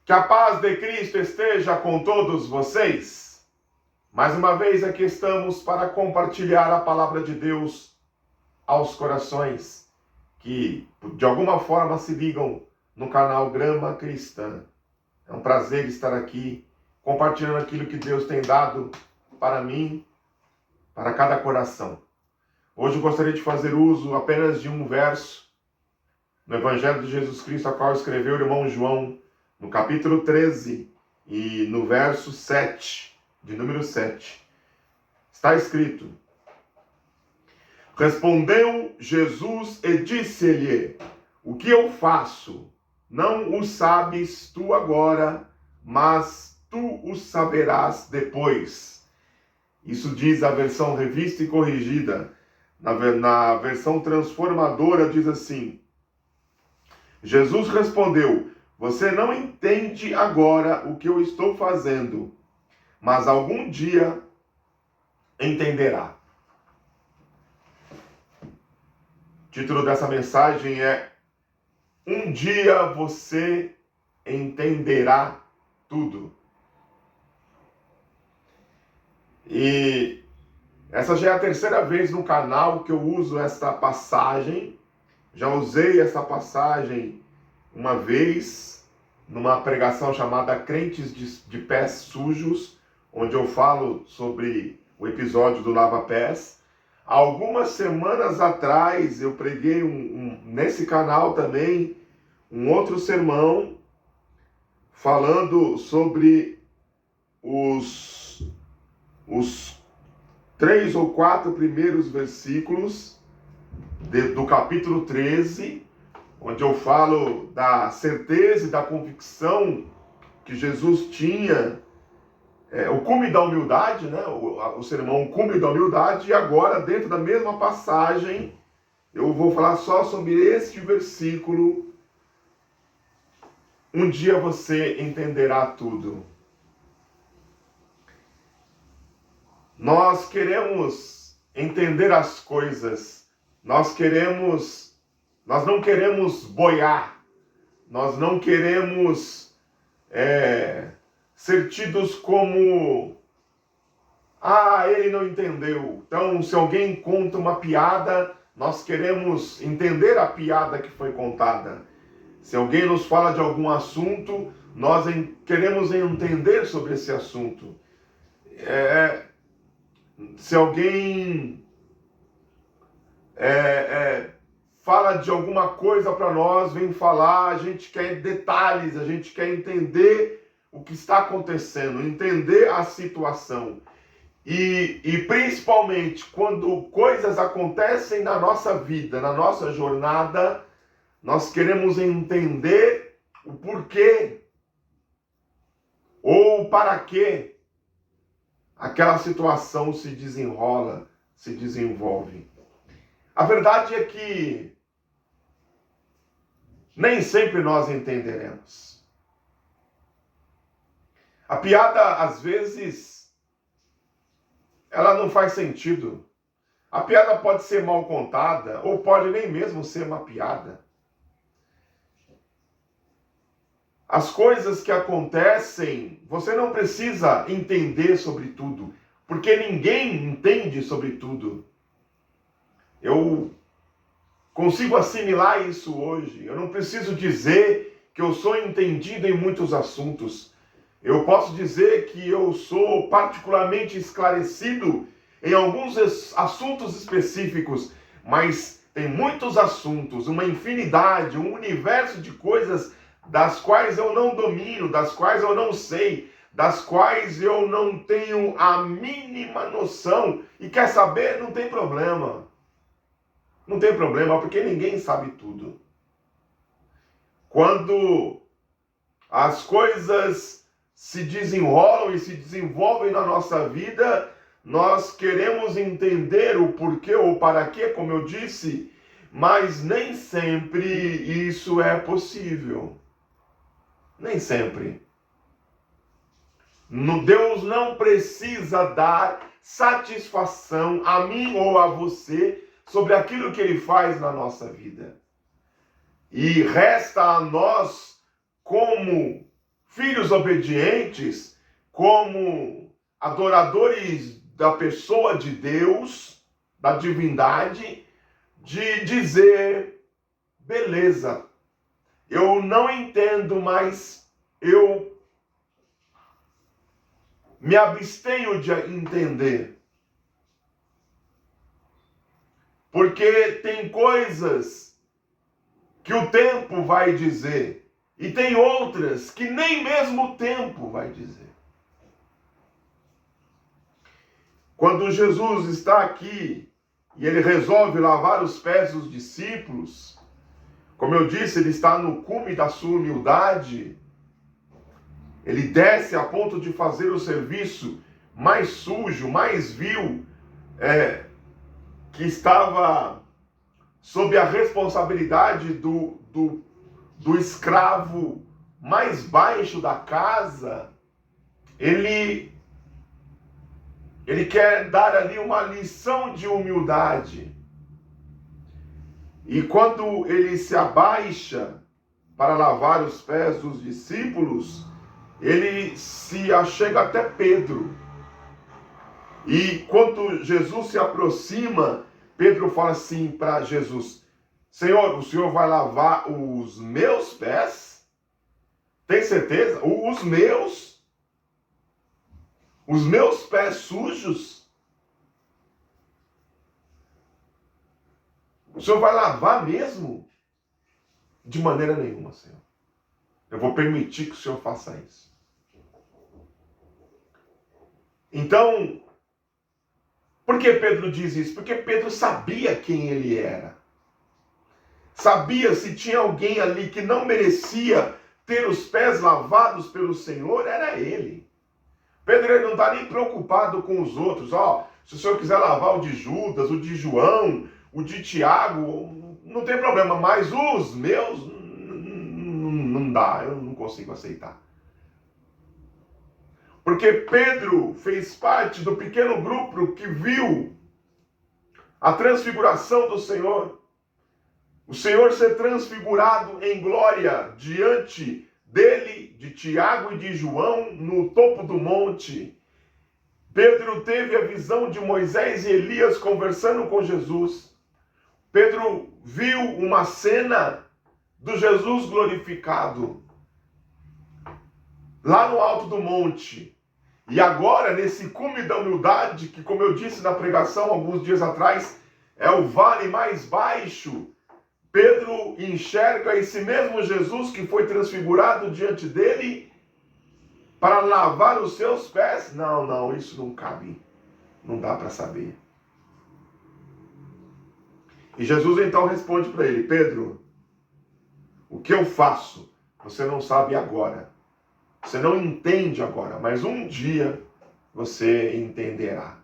Que a paz de Cristo esteja com todos vocês. Mais uma vez aqui estamos para compartilhar a palavra de Deus aos corações que de alguma forma se ligam no canal Grama Cristã. É um prazer estar aqui compartilhando aquilo que Deus tem dado para mim, para cada coração. Hoje eu gostaria de fazer uso apenas de um verso no Evangelho de Jesus Cristo, a qual escreveu o irmão João, no capítulo 13 e no verso 7, de número 7. Está escrito: Respondeu Jesus e disse-lhe: O que eu faço, não o sabes tu agora, mas tu o saberás depois. Isso diz a versão revista e corrigida. Na versão transformadora diz assim: Jesus respondeu: Você não entende agora o que eu estou fazendo, mas algum dia entenderá. O título dessa mensagem é: Um dia você entenderá tudo. E essa já é a terceira vez no canal que eu uso esta passagem. Já usei essa passagem uma vez numa pregação chamada Crentes de Pés Sujos, onde eu falo sobre o episódio do lava-pés. Algumas semanas atrás eu preguei nesse canal também um outro sermão falando sobre os 3 ou 4 primeiros versículos do capítulo 13, onde eu falo da certeza e da convicção que Jesus tinha, o cume da humildade, né? O sermão o cume da humildade, e agora, dentro da mesma passagem, eu vou falar só sobre este versículo: Um dia você entenderá tudo. Nós queremos entender as coisas, nós não queremos boiar, nós não queremos ser tidos como, ele não entendeu. Então, se alguém conta uma piada, nós queremos entender a piada que foi contada. Se alguém nos fala de algum assunto, nós queremos entender sobre esse assunto. Se alguém fala de alguma coisa para nós, vem falar, a gente quer detalhes, a gente quer entender o que está acontecendo, entender a situação. E principalmente quando coisas acontecem na nossa vida, na nossa jornada, nós queremos entender o porquê ou para que aquela situação se desenrola, se desenvolve. A verdade é que nem sempre nós entenderemos. A piada, às vezes, ela não faz sentido. A piada pode ser mal contada, ou pode nem mesmo ser uma piada. As coisas que acontecem, você não precisa entender sobre tudo, porque ninguém entende sobre tudo. Eu consigo assimilar isso hoje. Eu não preciso dizer que eu sou entendido em muitos assuntos. Eu posso dizer que eu sou particularmente esclarecido em alguns assuntos específicos, mas tem muitos assuntos, uma infinidade, um universo de coisas das quais eu não domino, das quais eu não sei, das quais eu não tenho a mínima noção. E quer saber? Não tem problema. Não tem problema, porque ninguém sabe tudo. Quando as coisas se desenrolam e se desenvolvem na nossa vida, nós queremos entender o porquê ou para quê, como eu disse, mas nem sempre isso é possível. Nem sempre. Deus não precisa dar satisfação a mim ou a você sobre aquilo que Ele faz na nossa vida. E resta a nós, como filhos obedientes, como adoradores da pessoa de Deus, da divindade, de dizer, beleza, eu não entendo, mas eu me abstenho de entender. Porque tem coisas que o tempo vai dizer, e tem outras que nem mesmo o tempo vai dizer. Quando Jesus está aqui e ele resolve lavar os pés dos discípulos, como eu disse, ele está no cume da sua humildade. Ele desce a ponto de fazer o serviço mais sujo, mais vil, que estava sob a responsabilidade do escravo mais baixo da casa. Ele quer dar ali uma lição de humildade. E quando ele se abaixa para lavar os pés dos discípulos, ele se achega até Pedro. E quando Jesus se aproxima, Pedro fala assim para Jesus: Senhor, o Senhor vai lavar os meus pés? Tem certeza? Os meus? Os meus pés sujos? O Senhor vai lavar mesmo? De maneira nenhuma, Senhor. Eu vou permitir que o Senhor faça isso. Então, por que Pedro diz isso? Porque Pedro sabia quem ele era. Sabia se tinha alguém ali que não merecia ter os pés lavados pelo Senhor, era ele. Pedro ele não está nem preocupado com os outros. Se o Senhor quiser lavar o de Judas, o de João, o de Tiago, não tem problema, mas os meus não dá, eu não consigo aceitar. Porque Pedro fez parte do pequeno grupo que viu a transfiguração do Senhor. O Senhor ser transfigurado em glória diante dele, de Tiago e de João, no topo do monte. Pedro teve a visão de Moisés e Elias conversando com Jesus. Pedro viu uma cena do Jesus glorificado lá no alto do monte. E agora, nesse cume da humildade, que, como eu disse na pregação alguns dias atrás, é o vale mais baixo, Pedro enxerga esse mesmo Jesus que foi transfigurado diante dele para lavar os seus pés. Não, isso não cabe. Não dá para saber. E Jesus então responde para ele: Pedro, o que eu faço, você não sabe agora. Você não entende agora, mas um dia você entenderá.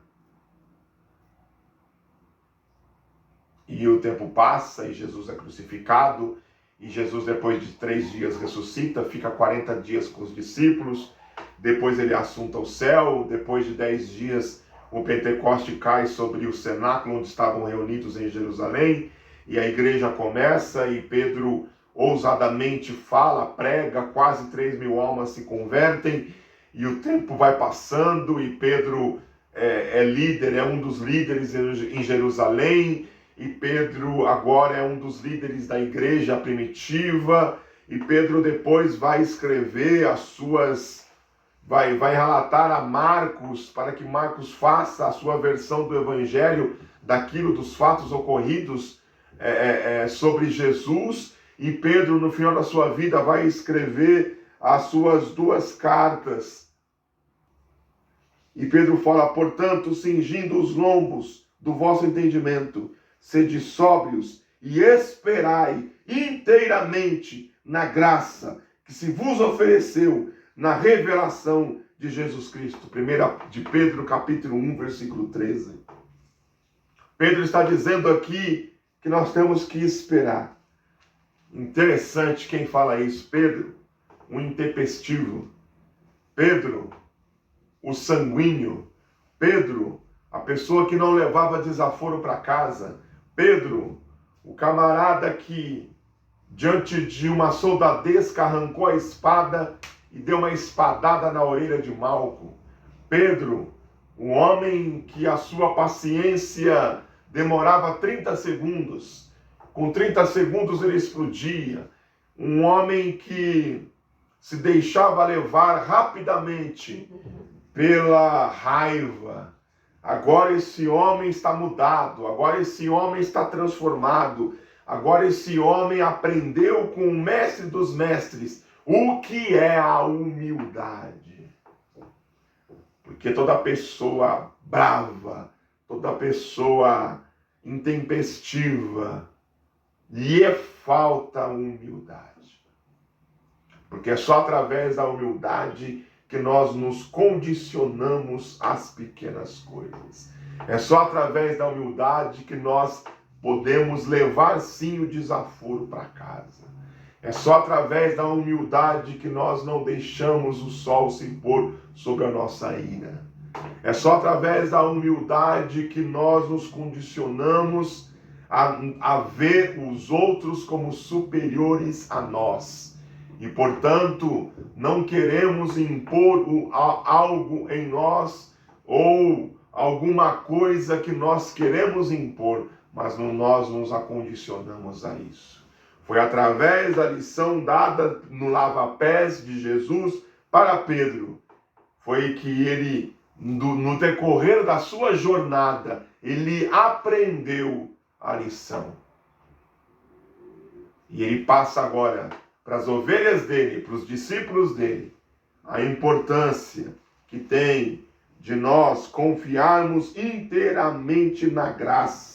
E o tempo passa, e Jesus é crucificado, e Jesus depois de 3 dias ressuscita, fica 40 dias com os discípulos, depois ele assunta ao céu, depois de 10 dias o Pentecoste cai sobre o cenáculo onde estavam reunidos em Jerusalém, e a igreja começa, e Pedro ousadamente fala, prega, quase 3.000 almas se convertem, e o tempo vai passando, e Pedro é líder, é um dos líderes em Jerusalém, e Pedro agora é um dos líderes da igreja primitiva, e Pedro depois vai escrever as suas, vai relatar a Marcos, para que Marcos faça a sua versão do evangelho, daquilo, dos fatos ocorridos sobre Jesus, e Pedro no final da sua vida vai escrever as suas 2 cartas. E Pedro fala: portanto, cingindo os lombos do vosso entendimento, sede sóbrios e esperai inteiramente na graça que se vos ofereceu na revelação de Jesus Cristo. 1 de Pedro, capítulo 1, versículo 13. Pedro está dizendo aqui que nós temos que esperar. Interessante quem fala isso. Pedro, o intempestivo. Pedro, o sanguíneo. Pedro, a pessoa que não levava desaforo para casa. Pedro, o camarada que, diante de uma soldadesca, arrancou a espada e deu uma espadada na orelha de Malco. Pedro, um homem que a sua paciência demorava 30 segundos. Com 30 segundos ele explodia. Um homem que se deixava levar rapidamente pela raiva. Agora esse homem está mudado, agora esse homem está transformado, agora esse homem aprendeu com o mestre dos mestres o que é a humildade. Porque toda pessoa brava, toda pessoa intempestiva, lhe falta humildade. Porque é só através da humildade que nós nos condicionamos às pequenas coisas. É só através da humildade que nós podemos levar sim o desaforo para casa. É só através da humildade que nós não deixamos o sol se pôr sobre a nossa ira. É só através da humildade que nós nos condicionamos a ver os outros como superiores a nós. E, portanto, não queremos impor algo em nós ou alguma coisa que nós queremos impor, mas nós nos acondicionamos a isso. Foi através da lição dada no lava-pés de Jesus para Pedro, foi que ele, no decorrer da sua jornada, ele aprendeu a lição. E ele passa agora para as ovelhas dele, para os discípulos dele, a importância que tem de nós confiarmos inteiramente na graça.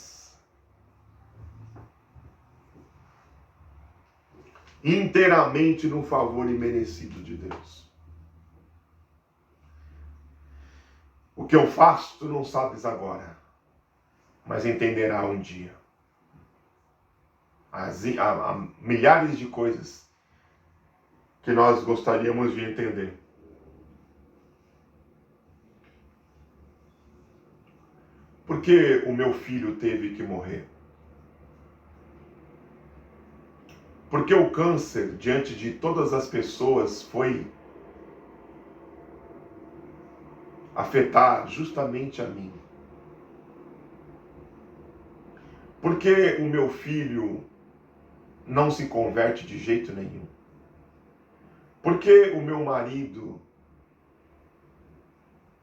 Inteiramente no favor imerecido de Deus. O que eu faço, tu não sabes agora, mas entenderá um dia. Há milhares de coisas que nós gostaríamos de entender. Por que o meu filho teve que morrer? Por que o câncer, diante de todas as pessoas, foi afetar justamente a mim? Por que o meu filho não se converte de jeito nenhum? Por que o meu marido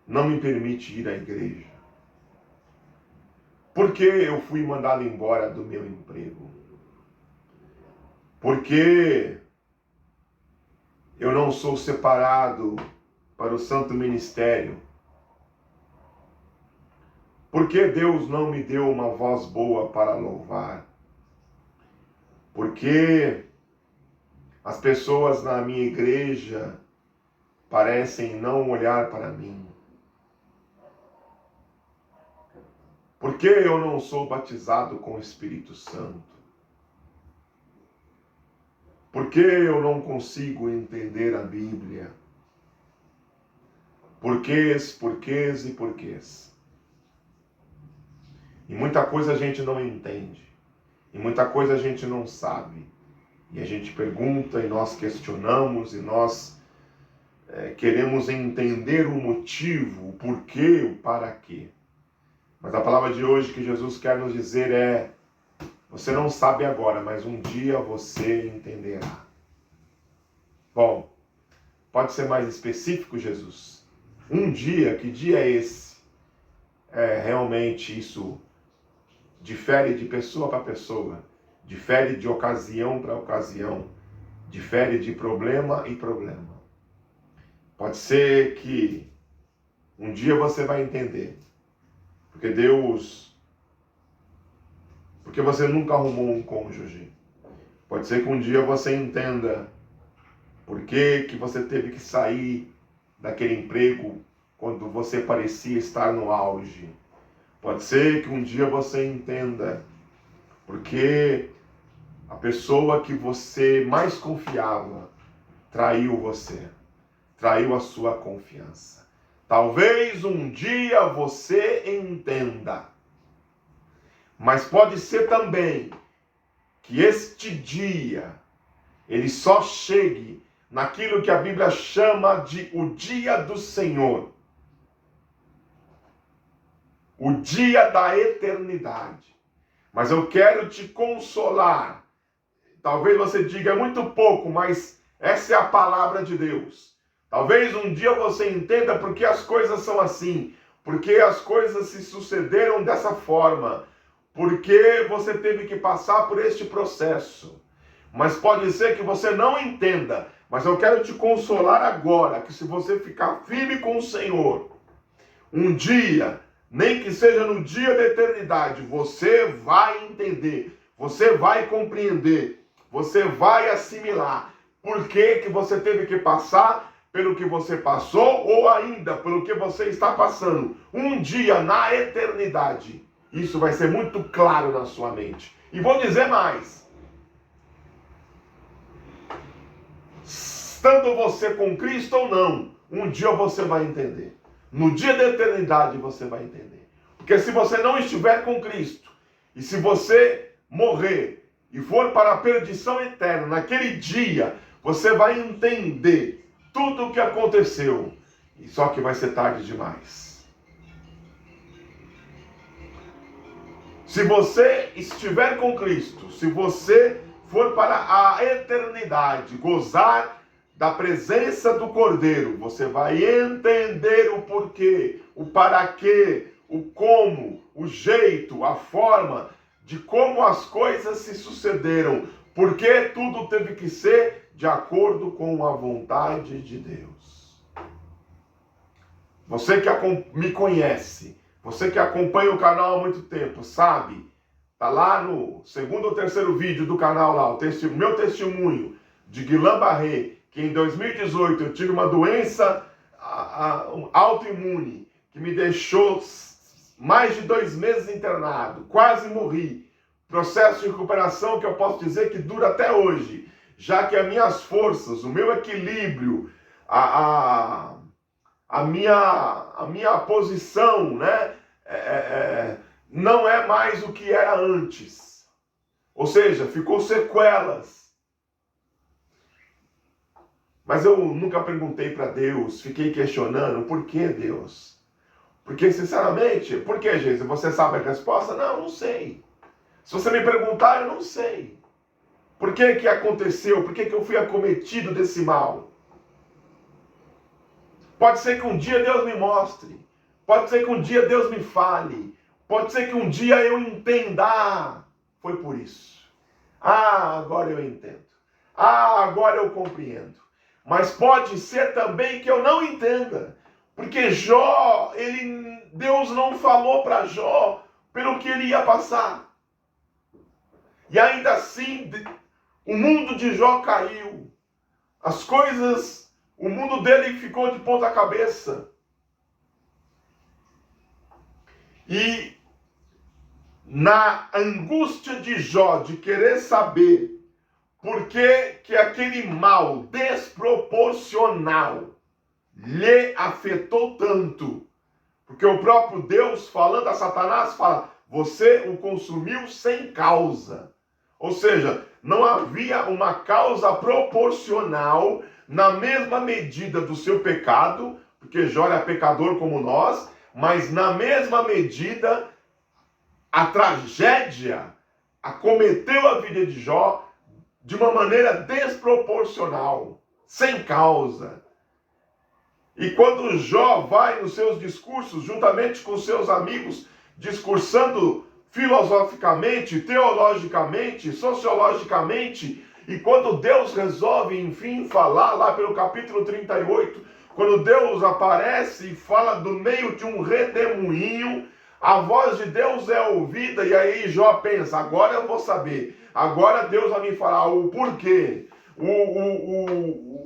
não me permite ir à igreja? Por que eu fui mandado embora do meu emprego? Por que eu não sou separado para o santo ministério? Por que Deus não me deu uma voz boa para louvar? Por que as pessoas na minha igreja parecem não olhar para mim? Por que eu não sou batizado com o Espírito Santo? Por que eu não consigo entender a Bíblia? Porquês e porquês. E muita coisa a gente não entende. E muita coisa a gente não sabe. E a gente pergunta e nós questionamos e nós queremos entender o motivo, o porquê, o para quê. Mas a palavra de hoje que Jesus quer nos dizer é: você não sabe agora, mas um dia você entenderá. Bom, pode ser mais específico, Jesus? Um dia, que dia é esse? Realmente isso difere de pessoa para pessoa, difere de ocasião para ocasião, difere de problema e problema. Pode ser que um dia você vai entender, porque você nunca arrumou um cônjuge. Pode ser que um dia você entenda por que você teve que sair daquele emprego quando você parecia estar no auge. Pode ser que um dia você entenda porque a pessoa que você mais confiava traiu você, traiu a sua confiança. Talvez um dia você entenda, mas pode ser também que este dia ele só chegue naquilo que a Bíblia chama de o dia do Senhor. O dia da eternidade. Mas eu quero te consolar. Talvez você diga, é muito pouco, mas essa é a palavra de Deus. Talvez um dia você entenda porque as coisas são assim, porque as coisas se sucederam dessa forma, porque você teve que passar por este processo. Mas pode ser que você não entenda, mas eu quero te consolar agora, que se você ficar firme com o Senhor, um dia, nem que seja no dia da eternidade, você vai entender, você vai compreender, você vai assimilar por que você teve que passar pelo que você passou ou ainda pelo que você está passando. Um dia na eternidade, isso vai ser muito claro na sua mente. E vou dizer mais. Estando você com Cristo ou não, um dia você vai entender. No dia da eternidade você vai entender. Porque se você não estiver com Cristo, e se você morrer e for para a perdição eterna, naquele dia, você vai entender tudo o que aconteceu. E só que vai ser tarde demais. Se você estiver com Cristo, se você for para a eternidade, gozar da presença do Cordeiro, você vai entender o porquê, o para quê, o como, o jeito, a forma de como as coisas se sucederam, porque tudo teve que ser de acordo com a vontade de Deus. Você que me conhece, você que acompanha o canal há muito tempo, sabe? Tá lá no segundo ou terceiro vídeo do canal lá, o meu testemunho de Guillain Barré, que em 2018 eu tive uma doença autoimune, que me deixou mais de 2 meses internado, quase morri. Processo de recuperação que eu posso dizer que dura até hoje, já que as minhas forças, o meu equilíbrio, a minha posição, né, não é mais o que era antes. Ou seja, ficou sequelas. Mas eu nunca perguntei para Deus, fiquei questionando, por que Deus? Porque, sinceramente, por que, Jesus? Você sabe a resposta? Não, não sei. Se você me perguntar, eu não sei. Por que que aconteceu? Por que que eu fui acometido desse mal? Pode ser que um dia Deus me mostre. Pode ser que um dia Deus me fale. Pode ser que um dia eu entenda. Ah, foi por isso. Ah, agora eu entendo. Ah, agora eu compreendo. Mas pode ser também que eu não entenda. Porque Jó, Deus não falou para Jó pelo que ele ia passar. E ainda assim, o mundo de Jó caiu. As coisas, o mundo dele ficou de ponta cabeça. E na angústia de Jó, de querer saber por que aquele mal desproporcional lhe afetou tanto. Porque o próprio Deus, falando a Satanás, fala, você o consumiu sem causa. Ou seja, não havia uma causa proporcional na mesma medida do seu pecado, porque Jó era pecador como nós, mas na mesma medida a tragédia acometeu a vida de Jó de uma maneira desproporcional, sem causa. E quando Jó vai nos seus discursos, juntamente com seus amigos, discursando filosoficamente, teologicamente, sociologicamente, e quando Deus resolve, enfim, falar lá pelo capítulo 38, quando Deus aparece e fala do meio de um redemoinho, a voz de Deus é ouvida, e aí Jó pensa, agora eu vou saber, agora Deus vai me falar o porquê,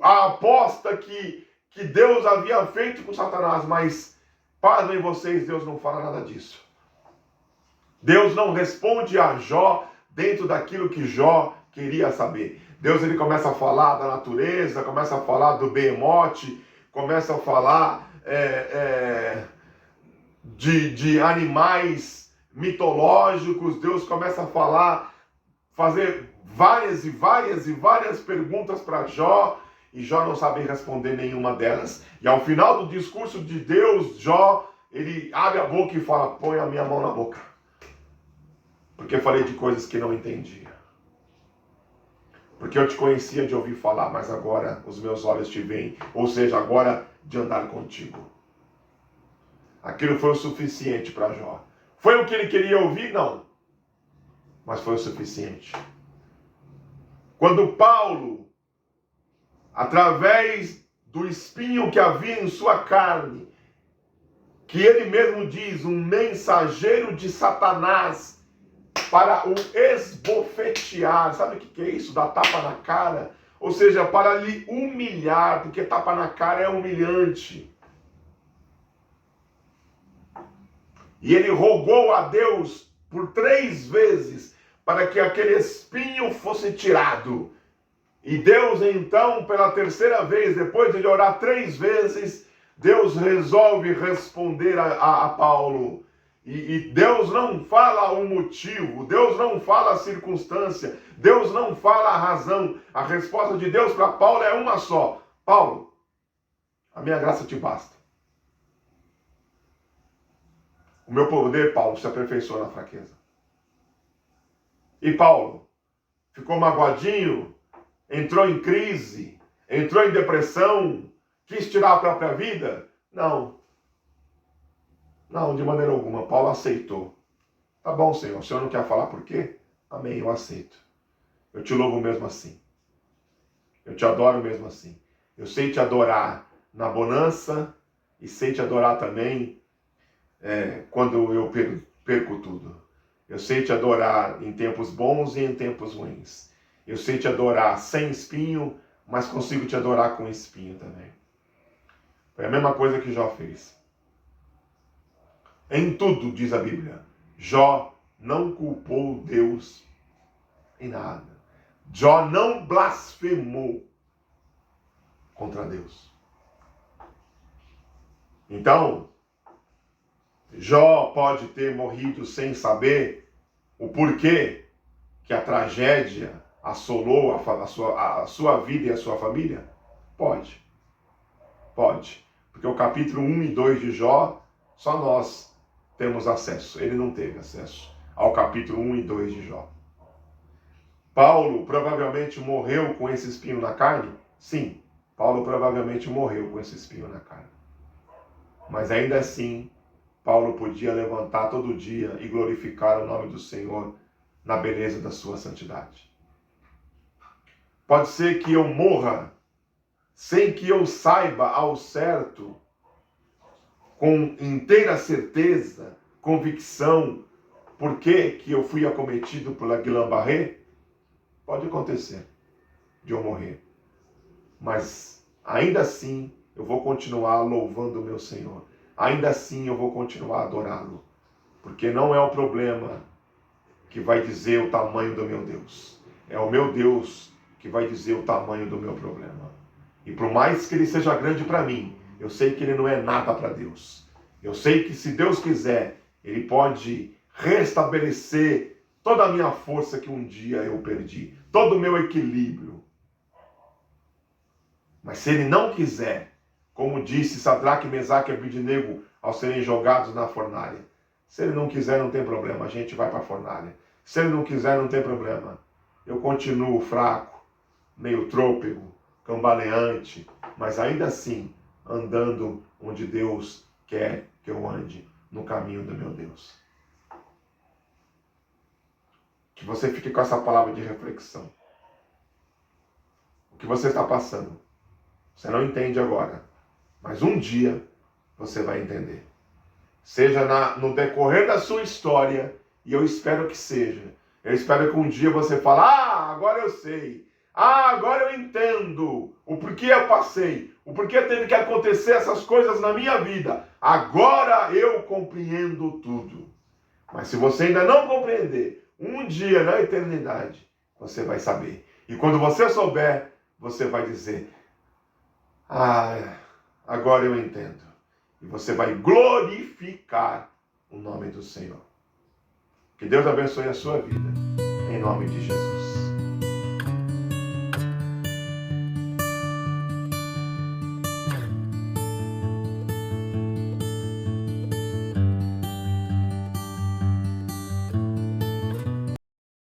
a aposta que Deus havia feito com Satanás, mas pasmem vocês, Deus não fala nada disso. Deus não responde a Jó dentro daquilo que Jó queria saber. Deus ele começa a falar da natureza, começa a falar do behemote, começa a falar de animais mitológicos. Deus começa a falar, fazer várias perguntas para Jó. e Jó não sabe responder nenhuma delas. E ao final do discurso de Deus, Jó, ele abre a boca e fala: põe a minha mão na boca, porque eu falei de coisas que não entendia. Porque eu te conhecia de ouvir falar, mas agora os meus olhos te veem, ou seja, agora de andar contigo. Aquilo foi o suficiente para Jó. Foi o que ele queria ouvir? Não. Mas foi o suficiente. Quando Paulo, através do espinho que havia em sua carne, que ele mesmo diz, um mensageiro de Satanás, para o esbofetear, sabe o que é isso? Dar tapa na cara, ou seja, para lhe humilhar, porque tapa na cara é humilhante. E ele rogou a Deus por 3 vezes para que aquele espinho fosse tirado. E Deus então, pela 3ª vez, depois de ele orar 3 vezes, Deus resolve responder a Paulo. E Deus não fala o motivo, Deus não fala a circunstância, Deus não fala a razão. A resposta de Deus para Paulo é uma só: Paulo, a minha graça te basta. O meu poder, Paulo, se aperfeiçoa na fraqueza. E Paulo ficou magoadinho, entrou em crise, entrou em depressão, quis tirar a própria vida? Não. Não, de maneira alguma. Paulo aceitou. Tá bom, Senhor. O Senhor não quer falar por quê? Amém, eu aceito. Eu te louvo mesmo assim. Eu te adoro mesmo assim. Eu sei te adorar na bonança e sei te adorar também quando eu perco tudo. Eu sei te adorar em tempos bons e em tempos ruins. Eu sei te adorar sem espinho, mas consigo te adorar com espinho também. Foi a mesma coisa que Jó fez. Em tudo, diz a Bíblia, Jó não culpou Deus em nada. Jó não blasfemou contra Deus. Então, Jó pode ter morrido sem saber o porquê que a tragédia assolou a sua vida e a sua família? Pode. Pode. Porque o capítulo 1 e 2 de Jó, só nós temos acesso. Ele não teve acesso ao capítulo 1 e 2 de Jó. Paulo provavelmente morreu com esse espinho na carne? Sim, Paulo provavelmente morreu com esse espinho na carne. Mas ainda assim, Paulo podia levantar todo dia e glorificar o nome do Senhor na beleza da sua santidade. Pode ser que eu morra sem que eu saiba ao certo, com inteira certeza, convicção, por que eu fui acometido pela Guillain-Barré? Pode acontecer de eu morrer. Mas ainda assim eu vou continuar louvando o meu Senhor. Ainda assim eu vou continuar a adorá-lo. Porque não é o problema que vai dizer o tamanho do meu Deus. É o meu Deus que vai dizer o tamanho do meu problema. E por mais que ele seja grande para mim, eu sei que ele não é nada para Deus. Eu sei que se Deus quiser, ele pode restabelecer toda a minha força que um dia eu perdi. Todo o meu equilíbrio. Mas se ele não quiser, como disse Sadraque, Mesaque e Abednego ao serem jogados na fornalha, se ele não quiser, não tem problema, a gente vai para a fornalha. Se ele não quiser, não tem problema. Eu continuo fraco, meio trôpego, cambaleante, mas ainda assim andando onde Deus quer que eu ande, no caminho do meu Deus. Que você fique com essa palavra de reflexão. O que você está passando, você não entende agora, mas um dia você vai entender. Seja no decorrer da sua história, e eu espero que seja. Eu espero que um dia você fale: agora eu sei. Agora eu entendo o porquê eu passei. O porquê teve que acontecer essas coisas na minha vida. Agora eu compreendo tudo. Mas se você ainda não compreender, um dia na eternidade, você vai saber. E quando você souber, você vai dizer: agora eu entendo. E você vai glorificar o nome do Senhor. Que Deus abençoe a sua vida. Em nome de Jesus.